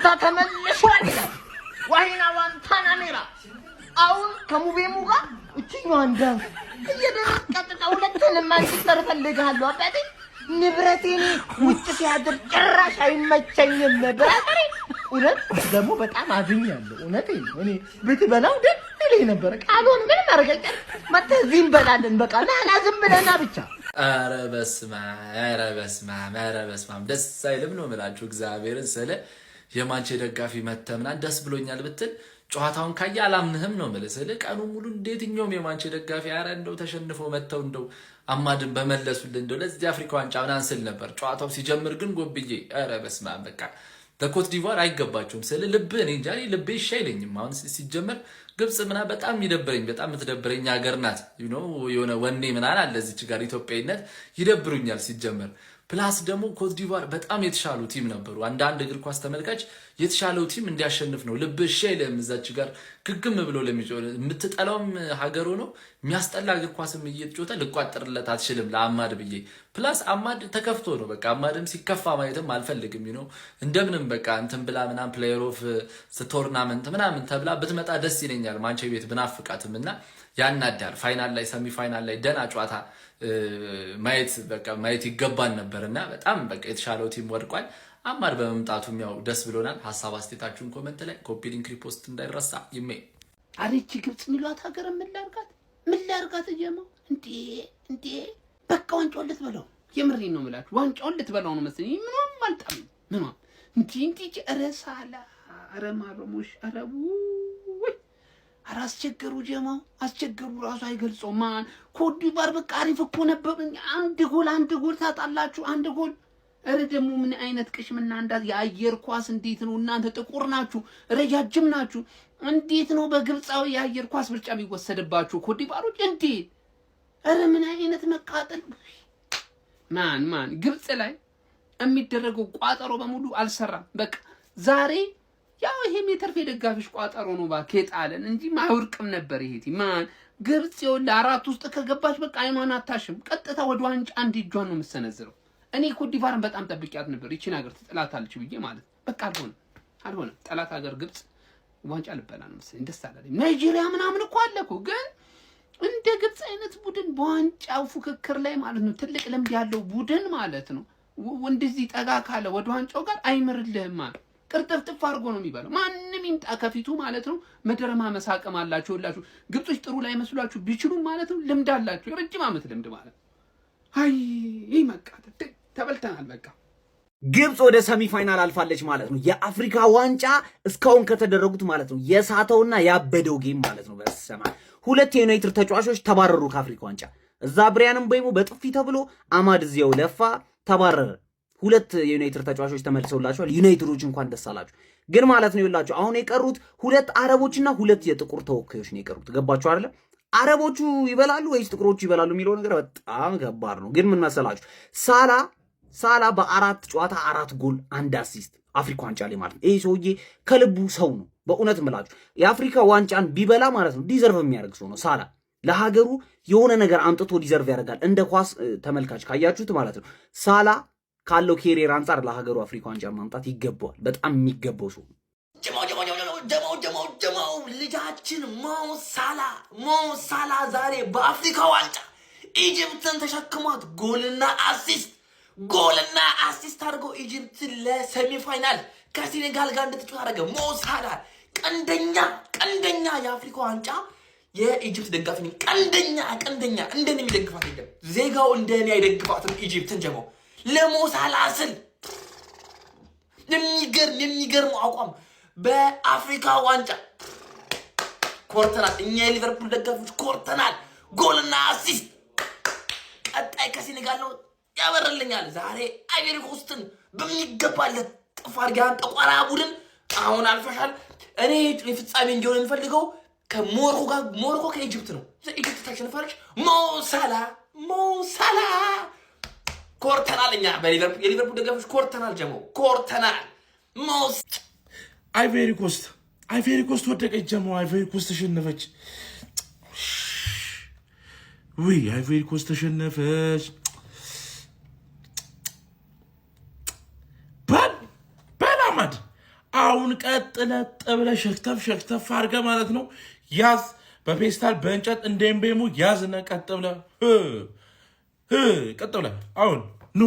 ዋንታ ተመልሷል ይላል ዋሂና ዋንታና ኔራ አሁን ከሙቤሙ ጋር እቺኛው አንዳን እየደረቀጠ ሁለቱንም ማንችስተር ፈልጋለሁ አባቴ ንብረቴን ውጭ ሲያድር ጭራሽ አይመቸኝም ብራተሪ እውነት ደግሞ በጣም አዝኛለሁ እውነቴን እኔ ብትበላው ደስ ይለኝ ነበር ቃሉን ምን ማርገጭ መተዚም በላለን በቃ ናና ዝም ብለና ብቻ ኧረ በስመ አብ ደስ አይልም ነው የምላችሁ እግዚአብሔርን ስለ የማንቼ ደጋፊ መተምና ደስ ብሎኛል ብትል ጨዋታውን ካየ አላምንህም ነው ማለት ስለ ቀኑ ሙሉ እንዴትኛውም የማንቼ ደጋፊ አረ እንደው ተሸንፎ መተው እንደው አማድን በመለሱልን እንደው ለዚህ አፍሪካ ዋንጫ ምናምን ስል ነበር ጨዋታው ሲጀምር ግን ጎብዬ ኧረ በስመ አብ በቃ ለኮት ዲቫር አይገባቸውም ስለ ልብ እኔ እንጃ ልቤ ይሻይለኝም አሁን ሲጀምር ግብጽ ምናምን በጣም ይደብረኝ በጣም የምትደብረኝ ሀገር ናት የሆነ ወኔ ምናምን አለ እዚች ጋር ኢትዮጵያዊነት ይደብሩኛል ሲጀምር ፕላስ ደግሞ ኮት ዲቫር በጣም የተሻሉ ቲም ነበሩ አንዳንድ እግር ኳስ ተመልካች የተሻለው ቲም እንዲያሸንፍ ነው ልብ ሻይለም እዛች ጋር ግግም ብሎ ለሚጮህ የምትጠላውም ሀገር ሆኖ የሚያስጠላ እግር ኳስም እየተጫወተ ልቋጥርለት አትችልም ለአማድ ብዬ ፕላስ አማድ ተከፍቶ ነው በቃ አማድም ሲከፋ ማየትም አልፈልግም እንደምንም በቃ እንትን ብላ ምናምን ፕሌየር ኦፍ ቶርናመንት ምናምን ተብላ ብትመጣ ደስ ይለኛል ማንቼ ቤት ብናፍቃትም እና ያናዳል ፋይናል ላይ ሰሚ ፋይናል ላይ ደና ጨዋታ ማየት ይገባን ነበርና በጣም በቃ የተሻለው ቲም ወድቋል አማድ በመምጣቱም ያው ደስ ብሎናል ሐሳብ አስተያየታችሁን ኮሜንት ላይ ኮፒ ሊንክ ሪፖስት እንዳይረሳ ይሜ አሪቺ ግብጽ ሚሏት ሀገር ምን ላርጋት እየማው እንዴ በቃ ዋንጫውን ልትበላው የምሬን ነው የምላችሁ ዋንጫውን ልትበላው ነው መሰለኝ ምንም አልጣም ምንም እንዴ ረሳላ አረማሮሙሽ አረቡ አራስቸገሩ ጀማው አስቸገሩ ራሱ አይገልጾ ማን ኮት ዲቫር በቃ አሪፍ እኮ ነበር አንድ ጎል ታጣላችሁ አንድ ጎል እረ ደግሞ ምን አይነት ቅሽምና እንዳት የአየር ኳስ እንዴት ነው እናንተ ጥቁር ናችሁ ረጃጅም ናችሁ እንዴት ነው በግብጻዊ የአየር ኳስ ብልጫ የሚወሰድባችሁ ኮት ዲቫሮች እንዴት እረ ምን አይነት መቃጠል ማን ግብጽ ላይ የሚደረገው ቋጠሮ በሙሉ አልሰራም በቃ ዛሬ ያው ይሄ ሜተርፌ ደጋፊሽ ቋጠሮ ነው ባከጣለን እንጂ ማውርቅም ነበር ይሄቲ ማን ግብጽ ይወል አራት ውስጥ ከገባች በቃ አይኗን አታሽም ቀጥታ ወደ ዋንጫ አንድ እጇን ነው የምሰነዝረው እኔ ኮት ዲቫርን በጣም ጠብቂያት ነበር ይቺን ሀገር ትጥላታለች ብዬ ማለት በቃ አልሆነ ጠላት ሀገር ግብጽ ዋንጫ ልበላ ነው መሰለኝ ደስ አላለኝ ናይጄሪያ ምናምን እኮ አለኩ ግን እንደ ግብጽ አይነት ቡድን በዋንጫው ፉክክር ላይ ማለት ነው ትልቅ ልምድ ያለው ቡድን ማለት ነው እንደዚህ ጠጋ ካለ ወደ ዋንጫው ጋር አይመርልህም ማለት ቅርጥፍጥፍ አድርጎ ነው የሚባለው ማንንም ይምጣ ከፊቱ ማለት ነው መደረማ መሳቀም አላችሁላችሁ ግብጾች ጥሩ ላይ መስሏችሁ ቢችሉ ማለት ነው ልምድ አላችሁ ረጅም አመት ልምድ ማለት አይ ይመቃተ ተበልተናል በቃ ግብጽ ወደ ሰሚ ፋይናል አልፋለች ማለት ነው የአፍሪካ ዋንጫ እስካሁን ከተደረጉት ማለት ነው የሳተውና ያበደው ጌም ማለት ነው በሰማ ሁለት የዩናይትድ ተጫዋቾች ተባረሩ ከአፍሪካ ዋንጫ እዛ ብሪያንም በይሞ በጥፊ ተብሎ አማድ እዚያው ለፋ ተባረረ ሁለት የዩናይትድ ተጫዋቾች ተመልሰውላቸዋል ዩናይትዶች እንኳን ደስ አላችሁ ግን ማለት ነው ይላችሁ አሁን የቀሩት ሁለት አረቦችና ሁለት የጥቁር ተወካዮች ነው የቀሩት ገባችሁ አይደል አረቦቹ ይበላሉ ወይስ ጥቁሮቹ ይበላሉ የሚለው ነገር በጣም ከባድ ነው ግን ምን መሰላችሁ ሳላ በአራት ጨዋታ 4 ጎል 1 አሲስት አፍሪካ ዋንጫ ላይ ማለት ነው ይሄ ሰውዬ ከልቡ ሰው ነው በእውነት ምላችሁ የአፍሪካ ዋንጫን ቢበላ ማለት ነው ዲዘርቭ የሚያደርግ ሰው ነው ሳላ ለሀገሩ የሆነ ነገር አምጥቶ ዲዘርቭ ያደርጋል እንደ ኳስ ተመልካች ካያችሁት ማለት ነው ሳላ ካለው ኬሪየር አንፃር ለሀገሩ አፍሪካ ዋንጫ ማምጣት ይገባዋል በጣም የሚገባው ሰው ጀማው ልጃችን ሞ ሳላ ዛሬ በአፍሪካ ዋንጫ ኢጅፕትን ተሸክሟት ጎልና አሲስት አድርጎ ኢጅፕትን ለሰሚ ፋይናል ከሴኔጋል ጋር እንድትጫወት አደረገ ሞ ሳላ ቀንደኛ የአፍሪካ ዋንጫ የኢጅፕት ደጋፊ ነኝ ቀንደኛ እንደኔ የሚደግፋት የለም ዜጋው እንደኔ አይደግፋትም ኢጅፕትን ጀማው ለሞሳላ ስል የሚገርም አቋም በአፍሪካ ዋንጫ ኮርተናል እኛ የሊቨርፑል ደጋፊዎች ኮርተናል ጎልና አሲስት ቀጣይ ከሴኔጋል ነው ያበረልኛል ዛሬ አይቬሪ ኮስትን በሚገባለት ጥፋርጋን ጠቋራ ቡድን አሁን አልፈሻል እኔ ፍጻሜ እንዲሆን እንፈልገው ከሞሮኮ ከኢጅፕት ነው ኢጅፕት ታሸንፋለች ሞሳላ ኮርተናል እኛ የሊቨርፑል ደጋፊዎች ኮርተናል ጀሞ ኮርተናል አይቬሪ ኮስት ወደቀች ጀሞ አይቬሪ ኮስት ተሸነፈች አይቬሪ ኮስት ተሸነፈች አሁን ቀጥለጥ ብለህ ሸክተፍ አድርገህ ማለት ነው ያዝ በፔስታል በእንጨት እንደምቤሙ ያዝና ቀጥ ብለህ አሁን ኑ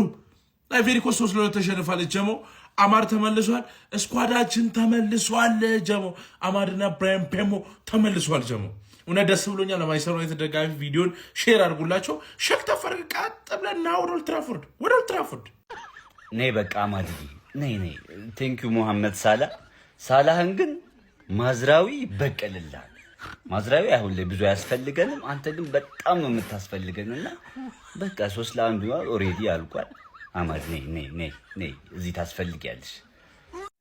አይቬሪ ኮስት 3-2 ተሸንፋለች ጀሞ አማድ ተመልሷል እስኳዳችን ተመልሷል ጀሞ አማድና ብራያን ፔሞ ተመልሷል ጀሞ እና ደስ ብሎኛል ለማይሰሩ የተደጋፊ ቪዲዮን ሼር አድርጉላቸው ሸክተፍ አድርገህ ቀጥ ብለህ ና ወደ ኦልድ ትራፎርድ ነይ በቃ አማድ ነይ ቴንክ ዩ መሐመድ ሳላህን ግን ማዝራዊ ይበቀልልሃል ማዝራዊ አሁን ላይ ብዙ ያስፈልገንም አንተ ግን በጣም ነው የምታስፈልገንና በቃ 3-1 ኦሬዲ አልቋል አማድ ነይ እዚህ ታስፈልጊያለሽ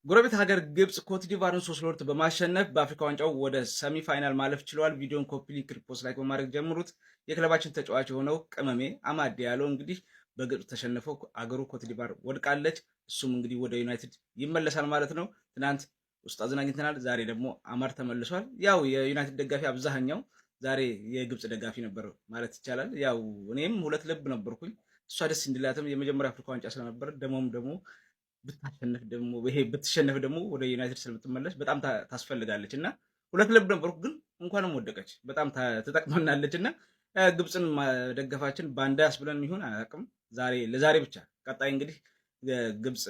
ጎረቤት ሀገር ግብጽ ኮትዲቫርን 3-2 በማሸነፍ በአፍሪካ ዋንጫው ወደ ሰሚ ፋይናል ማለፍ ችሏል ቪዲዮን ኮፒ ሊንክ ሪፖስት ላይክ በማድረግ ጀምሩት የክለባችን ተጫዋች የሆነው ቅመሜ አማድ ያለው እንግዲህ በግብጽ ተሸንፈው አገሩ ኮትዲቫር ወድቃለች እሱም እንግዲህ ወደ ዩናይትድ ይመለሳል ማለት ነው ትናንት ኡስታዝን አግኝተናል ዛሬ ደግሞ አማድ ተመልሷል ያው የዩናይትድ ደጋፊ አብዛኛው ዛሬ የግብጽ ደጋፊ ነበር ማለት ይቻላል ያው እኔም ሁለት ልብ ነበርኩኝ እሷ ደስ እንድላትም የመጀመሪያ አፍሪካ ዋንጫ ስለነበር ደግሞ ብትሸነፍ ደግሞ ወደ ዩናይትድ ስለምትመለስ በጣም ታስፈልጋለች እና ሁለት ልብ ነበርኩ ግን እንኳንም ወደቀች በጣም ተጠቅመናለች እና ግብጽን ደገፋችን ባንዳስ ብለን ይሁን አያውቅም ለዛሬ ብቻ ቀጣይ እንግዲህ ግብጽ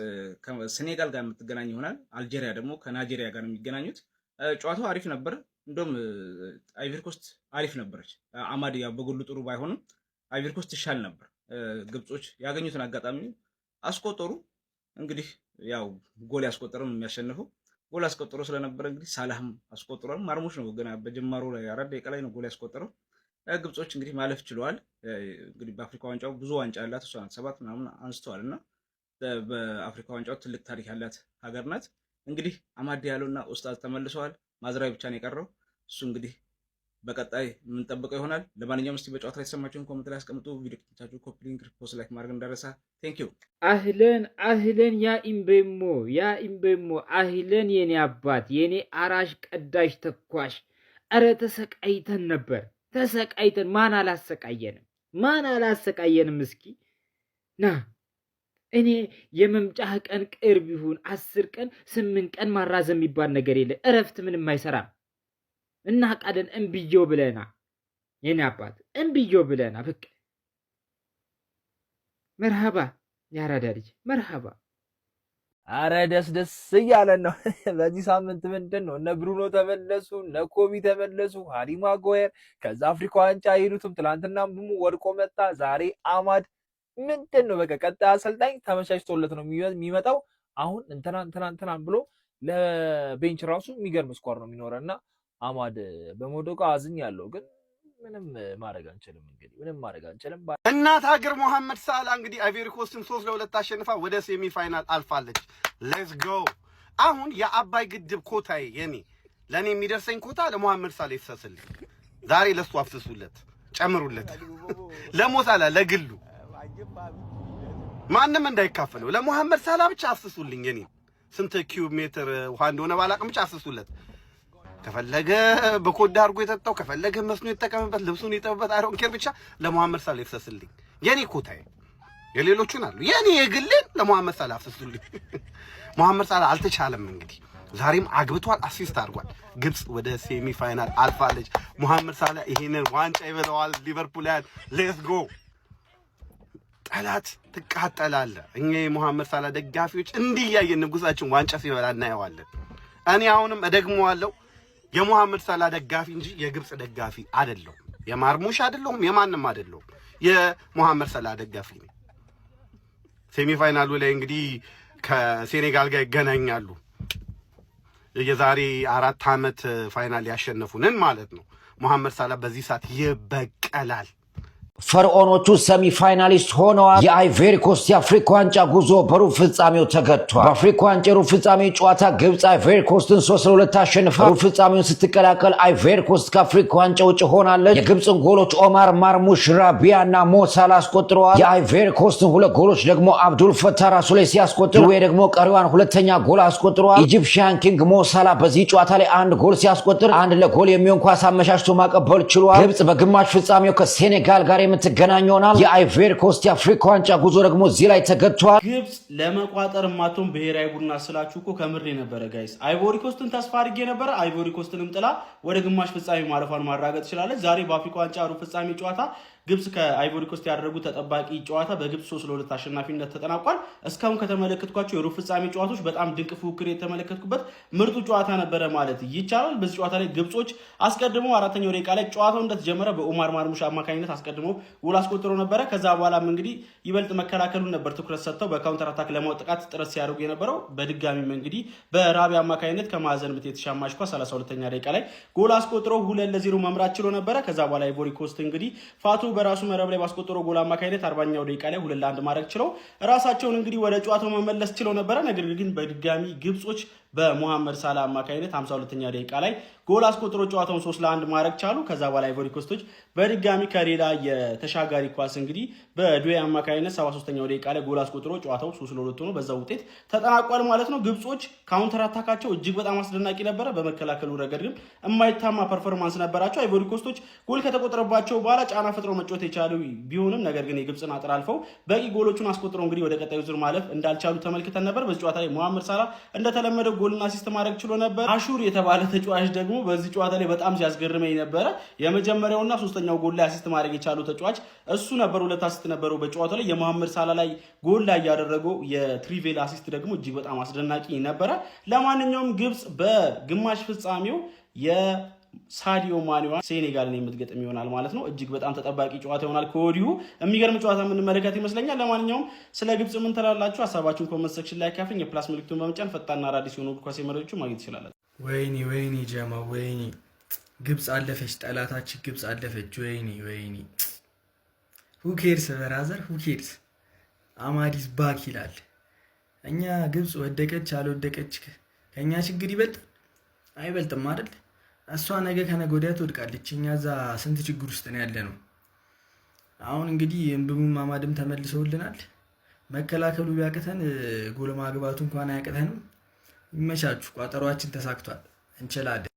ከሴኔጋል ጋር የምትገናኝ ይሆናል አልጄሪያ ደግሞ ከናይጄሪያ ጋር የሚገናኙት ጨዋታው አሪፍ ነበር እንደም አይቨሪ ኮስት አሪፍ ነበረች አማድ ያው በጎሉ ጥሩ ባይሆንም አይቨሪ ኮስት ይሻል ነበር ግብጾች ያገኙትን አጋጣሚ አስቆጠሩ እንግዲህ ያው ጎል ያስቆጠረም የሚያሸንፈው ጎል አስቆጠሩ ስለነበር እንግዲህ ሳላህም አስቆጠረም ማርሙሽ ነው ገና በጀማሩ ላይ 4 ደቂቃ ላይ ነው ጎል ያስቆጠረው ግብጾች እንግዲህ ማለፍ ችለዋል እንግዲህ በአፍሪካ ዋንጫው ብዙ ዋንጫ ያላት እሷ ናት 7 ምናምን አንስተዋልና በአፍሪካ ዋንጫው ትልቅ ታሪክ ያላት ሀገር ናት እንግዲህ አማድ ያለውና ኡስታዝ ተመልሰዋል ማዝራዊ ብቻ ነው የቀረው እሱ እንግዲህ በቀጣይ ምን ጠብቀው ይሆናል ለማንኛውም እስቲ በጨዋታ ላይ ተሰማችሁን ኮሜንት ላይ አስቀምጡ ቪዲዮ ከተቻችሁ ኮፒ ሊንክ ሪፖስት ላይክ ማድረግ እንዳረሳ ቴንክ ዩ አህለን ያ ኢምቤሞ አህለን የኔ አባት የኔ አራሽ ቀዳሽ ተኳሽ አረ ተሰቃይተን ነበር ማን አላሰቃየንም እስኪ ና እኔ የመምጫህ ቀን ቅርብ ይሁን 10 ቀን 8 ቀን ማራዘም የሚባል ነገር የለ እረፍት ምንም አይሰራም እና ቃደን እንብየው ብለና የኔ አባት እንብየው ብለና በቃ መርሃባ ያራዳ ልጅ መርሃባ አረ ደስ እያለን ነው በዚህ ሳምንት ምንድነው እነ ብሩኖ ተመለሱ እነ ኮቢ ተመለሱ ሃሪ ማጓየር ከዛ አፍሪካ ዋንጫ ይሉትም ትላንትናም ብሙ ወድቆ መጣ ዛሬ አማድ ምንድነው በቃ ቀጣይ አሰልጣኝ ተመቻችቶለት ነው የሚመጣው አሁን እንትና ብሎ ለቤንች ራሱ የሚገርም ስኳር ነው የሚኖርና አማድ በሞዶቃ አዝኛለሁ ግን ምንም ማድረግ አንችልም እናት ሀገር መሐመድ ሳላ እንግዲህ አይቬሪ ኮስትን 3-2 አሸንፋ ወደ ሴሚ ፋይናል አልፋለች ሌትስ ጎ አሁን የአባይ ግድብ ኮታዬ ለኔ የሚደርሰኝ ኮታ ለመሐመድ ሳላ ይፈሰስልኝ ዛሬ ለሱ አፍስሱለት ጨምሩለት ለሞሳላ ለግሉ ማንንም እንዳይካፈለው ለመሐመድ ሳላ ብቻ አፍስሱልኝ ስንት ኪዩብ ሜትር ውሃ እንደሆነ ባላቅም ብቻ አፍስሱለት ከፈለገ በኮዳ አርጎ የጠጣው ከፈለገ መስኖ የተጠቀመበት ልብሱን ይጠብበት አይሮን ኬር ብቻ ለመሐመድ ሳላ ይፈሰስልኝ የኔ ኮታዬ የሌሎቹን አሉ የኔ የግልን ለመሐመድ ሳላ አፍስሱልኝ መሐመድ ሳላ አልተቻለም እንግዲህ ዛሬም አግብቷል አሲስት አድርጓል ግብጽ ወደ ሴሚ ፋይናል አልፋለች መሐመድ ሳላ ይሄንን ዋንጫ ይበላዋል ሊቨርፑል ሌትስ ጎ ጠላት ትቃጠላለ እኛ የመሐመድ ሳላ ደጋፊዎች እንዲያየን ንጉሳችን ዋንጫ ሲበላ እናየዋለን እኔ አሁንም እደግመዋለሁ የመሐመድ ሳላ ደጋፊ እንጂ የግብጽ ደጋፊ አይደለሁም የማርሙሽ አይደለሁም የማንንም አይደለሁም የመሐመድ ሳላ ደጋፊ ነኝ ሴሚ ፋይናሉ ላይ እንግዲህ ከሴኔጋል ጋር ይገናኛሉ የዛሬ 4 አመት ፋይናል ያሸነፉንን ማለት ነው መሐመድ ሳላ በዚህ ሰዓት ይበቀላል ፈርዖኖቹ ሰሚ ፋይናሊስት ሆነዋል። የአይቬሪ ኮስት የአፍሪካ ዋንጫ ጉዞ በሩብ ፍጻሜው ተገቷል። በአፍሪካ ዋንጫ ሩብ ፍጻሜ ጨዋታ ግብጽ አይቬሪ ኮስትን 3-2 አሸንፋ ሩብ ፍጻሜውን ስትቀላቀል አይቬሪ ኮስት ከአፍሪካ ዋንጫ ውጭ ሆናለች። የግብጽን ጎሎች ኦማር ማርሙሽ፣ ራቢያና ሞሳላ አስቆጥረዋል። የአይቬሪ ኮስትን 2 ጎሎች ደግሞ አብዱል ፈታህ ራሱ ላይ ሲያስቆጥር ወይ ደግሞ ቀሪዋን ሁለተኛ ጎል አስቆጥረዋል። ኢጂፕሽያን ኪንግ ሞሳላ በዚህ ጨዋታ ላይ 1 ጎል ሲያስቆጥር 1 ለጎል የሚሆን ኳስ አመቻችቶ ማቀበል ችሏል። ግብጽ በግማሽ ፍጻሜው ከሴኔጋል ጋር የምትገናኝ ይሆናል። የአይቮሪ ኮስት የአፍሪካ ዋንጫ ጉዞ ደግሞ እዚህ ላይ ተገድቷል። ግብጽ ለመቋጠር ማቶም ብሔራዊ ቡድን ስላችሁ እኮ ከምር የነበረ ጋይስ አይቮሪ ኮስትን ተስፋ አድርጌ ነበረ። አይቮሪ ኮስትንም ጥላ ወደ ግማሽ ፍጻሜ ማለፏን ማረጋገጥ ትችላለች። ዛሬ በአፍሪካ ዋንጫ ሩብ ፍጻሜ ጨዋታ ግብጽ ከአይቮሪ ኮስት ያደረጉት ተጠባቂ ጨዋታ በግብጽ 3-2 አሸናፊነት ተጠናቋል። እስካሁን ከተመለከትኳቸው የሩብ ፍጻሜ ጨዋታዎች በጣም ድንቅ ፉክክር የተመለከትኩበት ምርጡ ጨዋታ ነበረ ማለት ይቻላል። በዚህ ጨዋታ ላይ ግብጾች አስቀድመው አራተኛው ደቂቃ ላይ ጨዋታው እንደተጀመረ በኡማር ማርሙሽ አማካኝነት አስቀድመው ጎል አስቆጥረው ነበረ። ከዛ በኋላም እንግዲህ ይበልጥ መከላከሉን ነበር ትኩረት ሰጥተው በካውንተር አታክ ለማውጣት ጥረት ሲያደርጉ የነበረው። በድጋሚም እንግዲህ በራቢ አማካኝነት ከማዕዘን ምት የተሻማች ኳስ 32ኛ ደቂቃ ላይ ጎል አስቆጥረው 2-0 መምራት ችሎ ነበረ። ከዛ በኋላ አይቮሪ ኮስት እንግዲህ ፋቱ በራሱ መረብ ላይ ባስቆጠረው ጎል አማካኝነት 40ኛው ደቂቃ ላይ 2-1 ማድረግ ችለው ራሳቸውን እንግዲህ ወደ ጨዋታው መመለስ ችለው ነበረ። ነገር ግን በድጋሚ ግብጾች በሙሐመድ ሳላ አማካኝነት 52ኛ ደቂቃ ላይ ጎል አስቆጥሮ ጨዋታውን 3-1 ማድረግ ቻሉ። ከዛ በኋላ አይቮሪ ኮስቶች በድጋሚ ከሌላ የተሻጋሪ ኳስ እንግዲህ በዱዌ አማካኝነት 73ኛው ደቂቃ ላይ ጎል አስቆጥሮ ጨዋታው 3-2 ሆኖ በዛ ውጤት ተጠናቋል ማለት ነው። ግብጾች ካውንተር አታካቸው እጅግ በጣም አስደናቂ ነበረ። በመከላከሉ ረገድ ግን የማይታማ ፐርፎርማንስ ነበራቸው። አይቮሪ ኮስቶች ጎል ከተቆጠረባቸው በኋላ ጫና ፈጥረው መጫወት የቻሉ ቢሆንም ነገር ግን የግብጽን አጥር አልፈው በቂ ጎሎቹን አስቆጥረው እንግዲህ ወደ ቀጣዩ ዙር ማለፍ እንዳልቻሉ ተመልክተን ነበር። በዚህ ጨዋታ ላይ ሙሐመድ ሳላ እንደተለመደው ጎልና አሲስት ማድረግ ችሎ ነበር። አሹር የተባለ ተጫዋች ደግሞ በዚህ ጨዋታ ላይ በጣም ሲያስገርመኝ ነበረ። የመጀመሪያውና ሶስተኛው ጎል ላይ አሲስት ማድረግ የቻለው ተጫዋች እሱ ነበር። 2 አሲስት ነበረው በጨዋታው ላይ። የሙሐመድ ሳላ ላይ ጎል ላይ ያደረገው የትሪቬል አሲስት ደግሞ እጅግ በጣም አስደናቂ ነበረ። ለማንኛውም ግብጽ በግማሽ ፍጻሜው ሳዲዮ ማኔዋ ሴኔጋልን የምትገጥም ይሆናል ማለት ነው። እጅግ በጣም ተጠባቂ ጨዋታ ይሆናል። ከወዲሁ የሚገርም ጨዋታ የምንመለከት ይመስለኛል። ለማንኛውም ስለ ግብጽ ምን ትላላችሁ? ሀሳባችሁን ኮሜንት ሴክሽን ላይ ካፍኝ የፕላስ ምልክቱን በመጫን ፈጣንና አዳዲስ የሆኑ እግር ኳስ መረጃዎችን ማግኘት ትችላላችሁ። ወይኔ ጀማ ወይኔ ግብጽ አለፈች፣ ጠላታችን ግብጽ አለፈች። ወይኔ ሁኬርስ በራዘር ሁኬርስ አማዲስ ባክ ይላል። እኛ ግብጽ ወደቀች አልወደቀች ከኛ ችግር አይበልጥም አይደል? እሷ ነገ ከነገ ወዲያ ትወድቃለች። እኛ እዛ ስንት ችግር ውስጥ ነው ያለ ነው። አሁን እንግዲህ እምብሙም ማማድም ተመልሰውልናል። መከላከሉ ቢያቅተን ጎል ማግባቱ እንኳን አያቅተንም። ይመቻችሁ፣ ቋጠሯችን ተሳክቷል፣ እንችላለን።